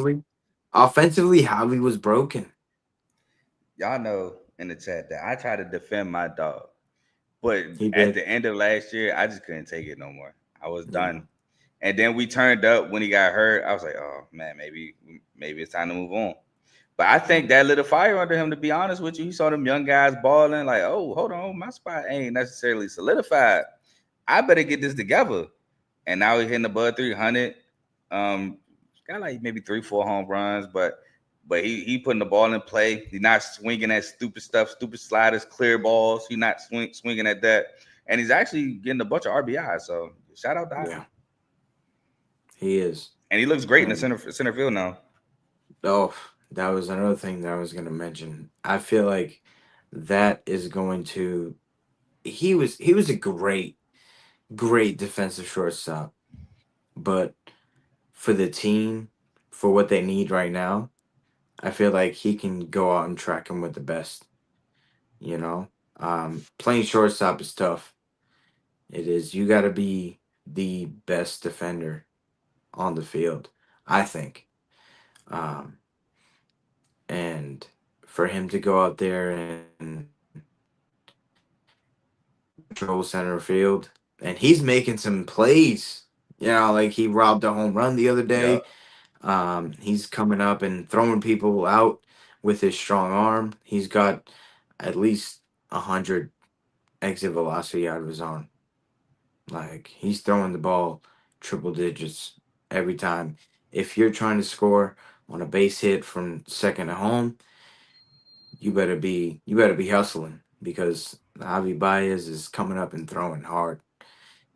offensively, Javi was broken. y'all know in the chat that I try to defend my dog. But He at did. the end of last year, I just couldn't take it no more. I was Yeah. done. And then we turned up when he got hurt. I was like, oh man, maybe it's time to move on. But I think Mm, that lit a fire under him. To be honest with you, he saw them young guys balling. Like, oh, hold on, my spot ain't necessarily solidified. I better get this together. And now he's hitting the Bud 300. Got like maybe 3, 4 home runs, but he putting the ball in play. He's not swinging at stupid stuff, stupid sliders, clear balls. He's not swinging at that, and he's actually getting a bunch of RBI. So shout out to yeah, Javi, he is. and he looks great in the And center field now. oh, that was another thing that I was gonna mention. I feel like that is going to he was a great defensive shortstop, but for the team, for what they need right now, I feel like he can go out and track him with the best. You know, playing shortstop is tough. It is. You got to be the best defender on the field, I think. Um, and for him to go out there and control center field, and he's making some plays. You know, like he robbed a home run the other day. Yup. He's coming up and throwing people out with his strong arm. He's got at least 100 exit velocity out of his arm. Like he's throwing the ball triple digits every time. If you're trying to score on a base hit from second to home, you better be hustling because Javi Baez is coming up and throwing hard,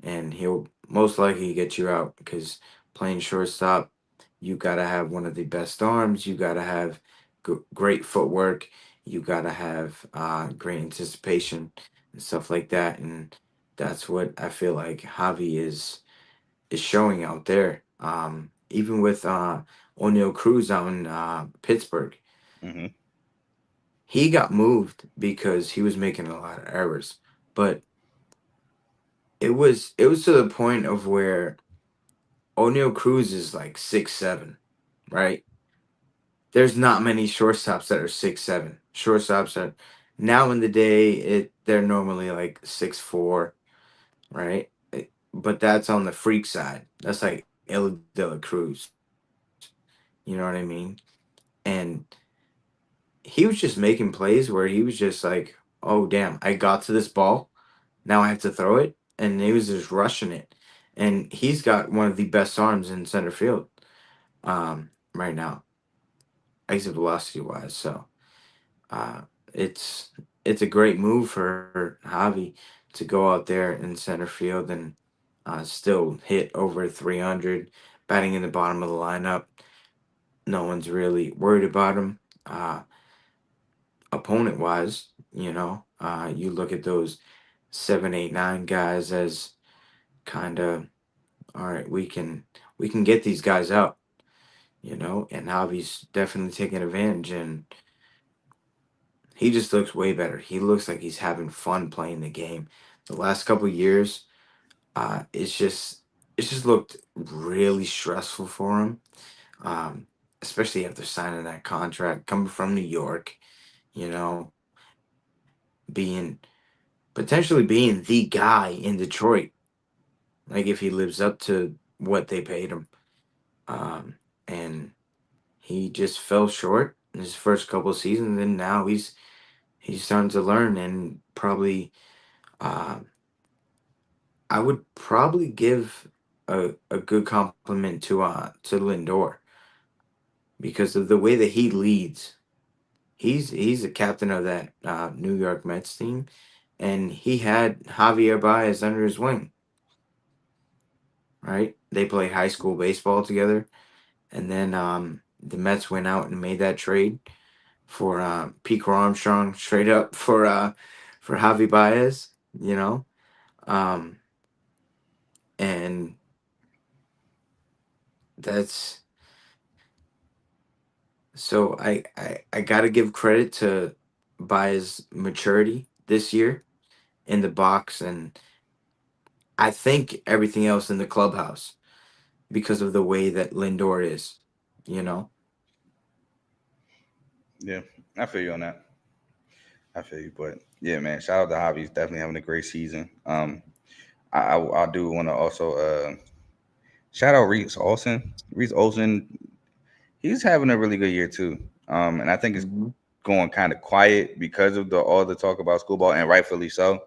and he'll most likely get you out because playing shortstop, you gotta have one of the best arms. You gotta have great footwork. You gotta have great anticipation and stuff like that, and that's what I feel like Javi is showing out there. Even with O'Neal Cruz out in Pittsburgh, Hmm. he got moved because he was making a lot of errors. But it was to the point of where O'Neal Cruz is like 6'7", right? There's not many shortstops that are 6'7". Shortstops are now in the day they're normally like 6'4", right? But that's on the freak side. That's like El De La Cruz. You know what I mean? And he was just making plays where he was just like, "Oh damn, I got to this ball. Now I have to throw it," and he was just rushing it. And he's got one of the best arms in center field right now, exit velocity wise. So uh, it's it's a great move for Javi to go out there in center field and still hit over 300, batting in the bottom of the lineup. No one's really worried about him. Opponent wise, you look at those 7, 8, 9 guys as kind of all right. We can get these guys out, and Javi's definitely taking advantage, and he just looks way better. He looks like he's having fun playing the game. The last couple years, it's just looked really stressful for him, um, especially after signing that contract, coming from New York, being potentially being the guy in Detroit. Like if he lives up to what they paid him, and he just fell short in his first couple of seasons, and now he's starting to learn and probably. Uh, I would probably give a good compliment to Lindor because of the way that he leads. He's the captain of that New York Mets team, and he had Javier Baez under his wing, right? They play high school baseball together, and then the Mets went out and made that trade for Pico Armstrong straight up for Javi Baez, you know, um, and that's so I gotta give credit to Baez maturity this year in the box, and I think everything else in the clubhouse because of the way that Lindor is, you know. Yeah, I feel you on that. I feel you, but yeah, man. Shout out to Javi. He's definitely having a great season. I do want to also shout out Reese Olson. Reese Olson, he's having a really good year too. And I think it's Hmm. going kind of quiet because of the all the talk about school ball, and rightfully so.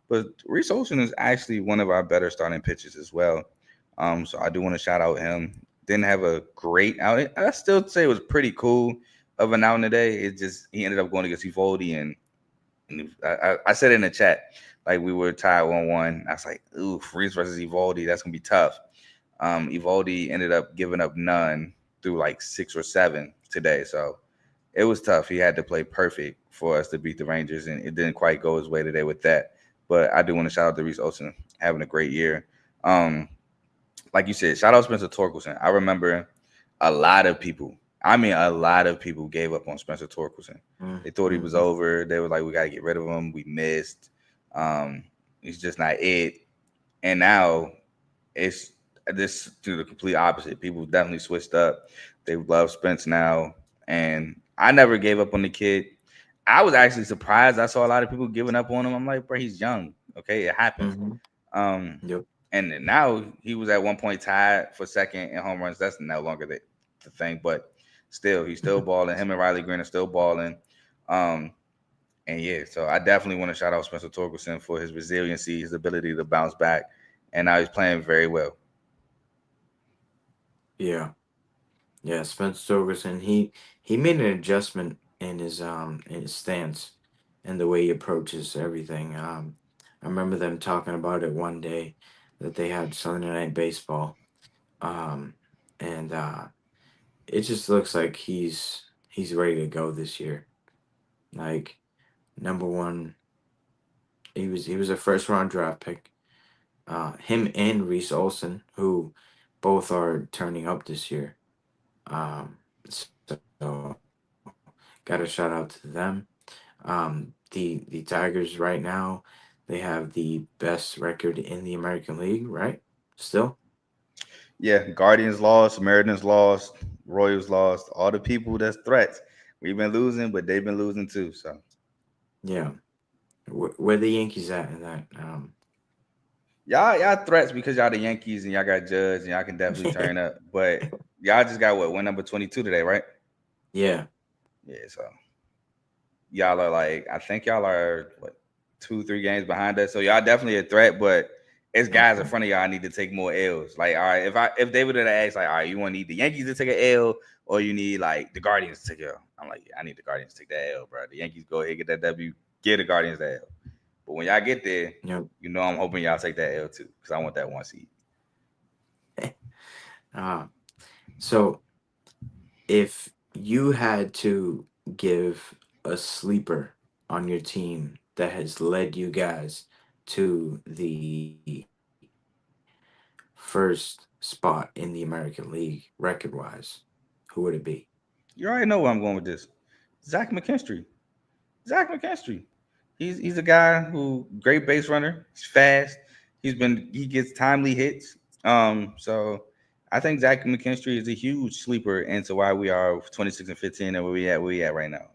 But Reese Olson is actually one of our better starting pitchers as well. So I do want to shout out him. Didn't have a great outing. I still say it was pretty cool of an outing today. It just he ended up going against Evaldi, and I said in the chat like we were tied 1-1. I was like, ooh, Reese versus Evaldi, that's gonna be tough. Evaldi ended up giving up none through like 6 or 7 today, so it was tough. He had to play perfect for us to beat the Rangers, and it didn't quite go his way today with that. But I do want to shout out to Reese Olsen having a great year. Um, like you said, shout out Spencer Torkelson. I remember a lot of people. I mean, a lot of people gave up on Spencer Torkelson. They thought he was Mm-hmm. over. They were like, "We got to get rid of him. We missed. Um, he's just not it." And now it's this to the complete opposite. People definitely switched up. They love Spence now, and I never gave up on the kid. I was actually surprised. I saw a lot of people giving up on him. I'm like, bro, he's young. Okay, it happens. Mm-hmm. Um, Yep. and now he was at one point tied for second in home runs. That's no longer the thing, but still, he's still balling. Him and Riley Green are still balling. Um, and yeah, so I definitely want to shout out Spencer Torkelson for his resiliency, his ability to bounce back, and now he's playing very well. Yeah. Yeah. Spencer Torgerson, he made an adjustment in his stance and the way he approaches everything. I remember them talking about it one day that they had Sunday Night Baseball. Um, and it just looks like he's ready to go this year. Like number one, he was a first round draft pick. Him and Reese Olson, who both are turning up this year. So got a shout out to them. The Tigers right now, they have the best record in the American League, right? Still, Yeah, Guardians lost, Mariners lost, Royals lost. All the people that's threats. We've been losing, but they've been losing too. So yeah. Where the Yankees at in that? y'all threats because y'all the Yankees and y'all got Judge and y'all can definitely turn up. But y'all just got what win number 22 today, right? Yeah. Yeah, so y'all are like I think y'all are what 2 3 games behind us. So y'all definitely a threat, but it's guys in Okay. front of y'all need to take more L's. Like, all right, if they would have asked, like, all right, you want to need the Yankees to take an L or you need like the Guardians to take a L? I'm like, yeah, I need the Guardians to take that L, bro. The Yankees go ahead get that W, get the Guardians that L. But when y'all get there, Yep. you know I'm hoping y'all take that L too, because I want that 1 seed. uh, so if you had to give a sleeper on your team that has led you guys to the first spot in the American League record wise, who would it be? You already know where I'm going with this. Zach McKinstry. Zach McKinstry. He's a guy who great base runner. He's fast. He gets timely hits. So I think Zach McKinstry is a huge sleeper into why we are 26-15 and where we at right now.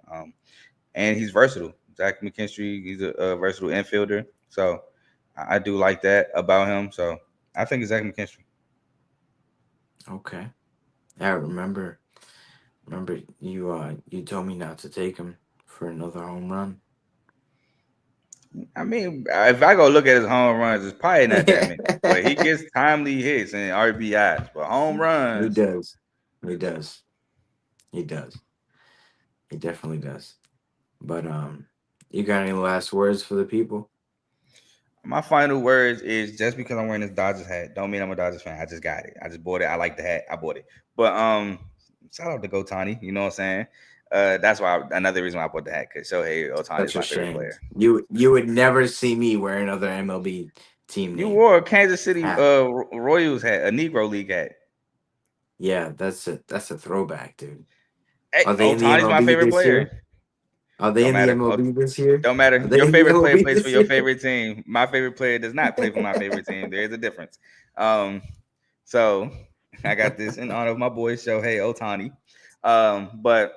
And he's versatile. Zach McKinstry, he's a versatile infielder. So I do like that about him. So I think it's Zach McKinstry. Okay. I remember you told me not to take him for another home run. I mean, if I go look at his home runs, it's probably not that He many. But he gets timely hits and RBIs. But home runs, does. He does. He does. He definitely does. But you got any last words for the people? My final words is just because I'm wearing this Dodgers hat, don't mean I'm a Dodgers fan. I just got it. I just bought it. I like the hat. I bought it. But shout out to Gotani. You know what I'm saying? That's why another reason why I bought the hat, because Shohei Ohtani is Such a my favorite shame. player. You would never see me wear another MLB team You name. wore a Kansas City hat. Royals hat, a Negro League hat. Yeah, that's a throwback, dude. Hey, Are they in the Ohtani's my MLB favorite this player. year? Are they Don't in the matter. MLB this year? Don't matter. Are they Your in the favorite player MLB plays for this your year? favorite team. My favorite player does not play for my favorite team. There is a difference. So I got this in honor of my boy Shohei Ohtani. But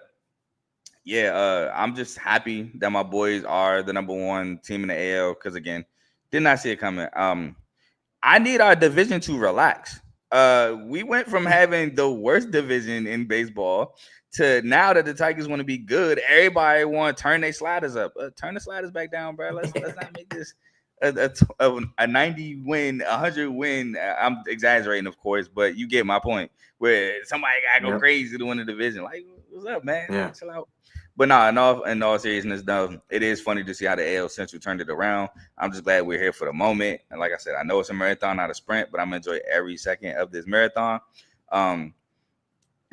yeah, I'm just happy that my boys are the number one team in the AL, because again, did not see it coming. I need our division to relax. We went from having the worst division in baseball to now that the Tigers want to be good. Everybody want to turn their sliders up. Turn the sliders back down, bro. Let's not make this a 90 win, 100 win. I'm exaggerating, of course, but you get my point. Where somebody gotta go crazy to win the division. Like, what's up, man? Yeah. Chill out. But no, in all seriousness, though, it is funny to see how the AL Central turned it around. I'm just glad we're here for the moment. And like I said, I know it's a marathon, not a sprint, but I'm gonna enjoy every second of this marathon.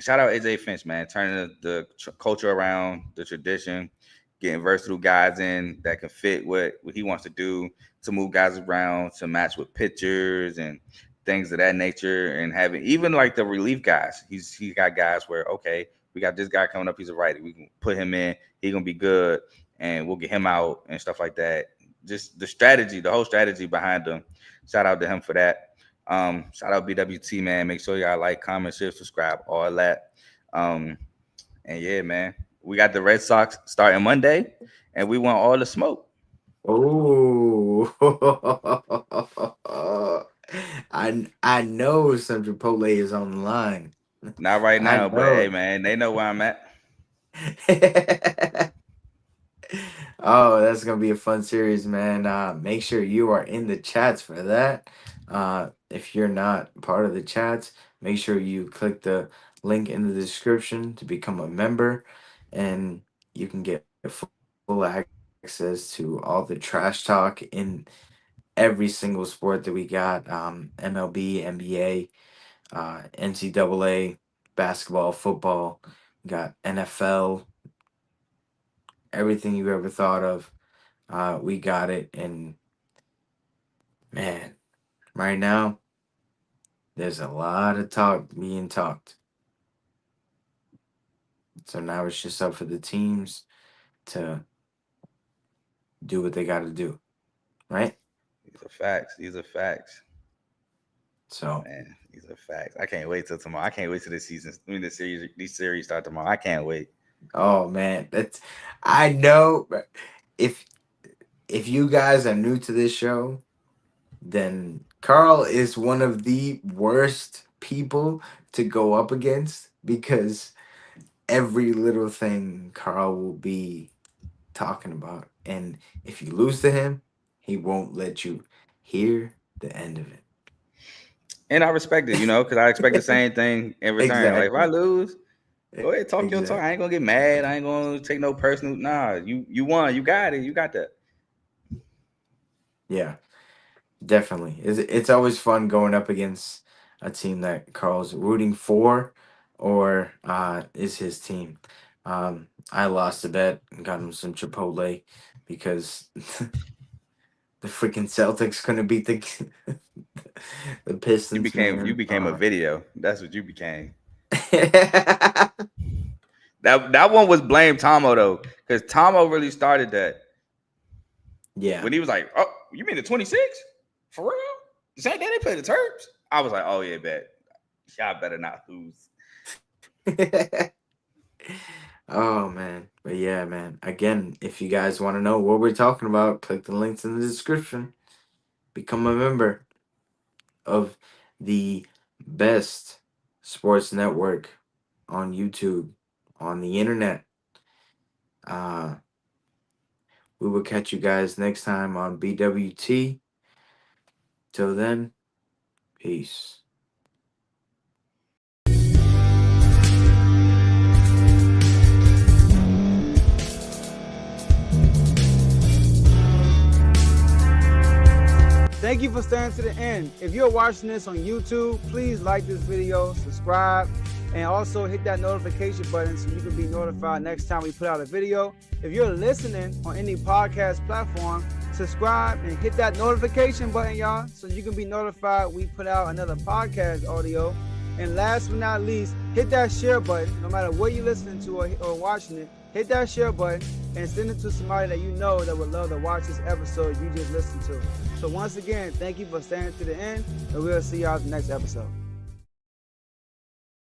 Shout out AJ Finch, man, turning the culture around, the tradition, getting versatile guys in that can fit what he wants to do, to move guys around, to match with pitchers and things of that nature, and having even like the relief guys. He's got guys where, okay, we got this guy coming up, he's a righty, we can put him in, he's gonna be good, and we'll get him out and stuff like that. Just the strategy, the whole strategy behind them. Shout out to him for that. Shout out BWT, man. Make sure y'all like, comment, share, subscribe, all that. And yeah, man, we got the Red Sox starting Monday, and we want all the smoke. Oh, I know some Chipotle is on the line. Not right now, but hey, man, they know where I'm at. Oh, that's gonna be a fun series, man. Make sure you are in the chats for that. If you're not part of the chats, make sure you click the link in the description to become a member, and you can get full access to all the trash talk in every single sport that we got. MLB, NBA, NCAA, basketball, football, got NFL, everything you ever thought of. We got it. And man, right now, there's a lot of talk being talked. So now it's just up for the teams to do what they got to do, right? These are facts. These are facts. So, man, these are facts. I can't wait till tomorrow. I can't wait till this season. I mean, these series start tomorrow. I can't wait. oh man, I know. If you guys are new to this show, then Carl is one of the worst people to go up against, because every little thing Carl will be talking about, and if you lose to him, he won't let you hear the end of it. And I respect it, because I expect the same thing in return. Exactly. Like, if I lose, go ahead, talk your talk. I ain't gonna get mad. I ain't gonna take no personal. Nah, you won. You got it. You got that. Yeah, definitely. It's always fun going up against a team that Carl's rooting for, or is his team. I lost a bet and got him some Chipotle because the freaking Celtics couldn't beat the Pistons. You became a video. That's what you became. That one was blame Tomo though, because Tomo really started that. Yeah. When he was like, "Oh, you mean the 26? For real? The same day they play the Terps?" I was like, "Oh yeah, bet. Y'all better not lose." Oh man, but yeah, man. Again, if you guys want to know what we're talking about, click the links in the description. Become a member of the best sports network on YouTube, on the internet. We will catch you guys next time on BWT. Till then, peace. Thank you for staying to the end. If you're watching this on YouTube, please like this video, subscribe, and also hit that notification button so you can be notified next time we put out a video. If you're listening on any podcast platform, subscribe and hit that notification button, y'all, so you can be notified we put out another podcast audio. And last but not least, hit that share button. No matter what you're listening to or watching it, hit that share button and send it to somebody that you know that would love to watch this episode you just listened to. So once again, thank you for staying to the end, and we'll see y'all in the next episode.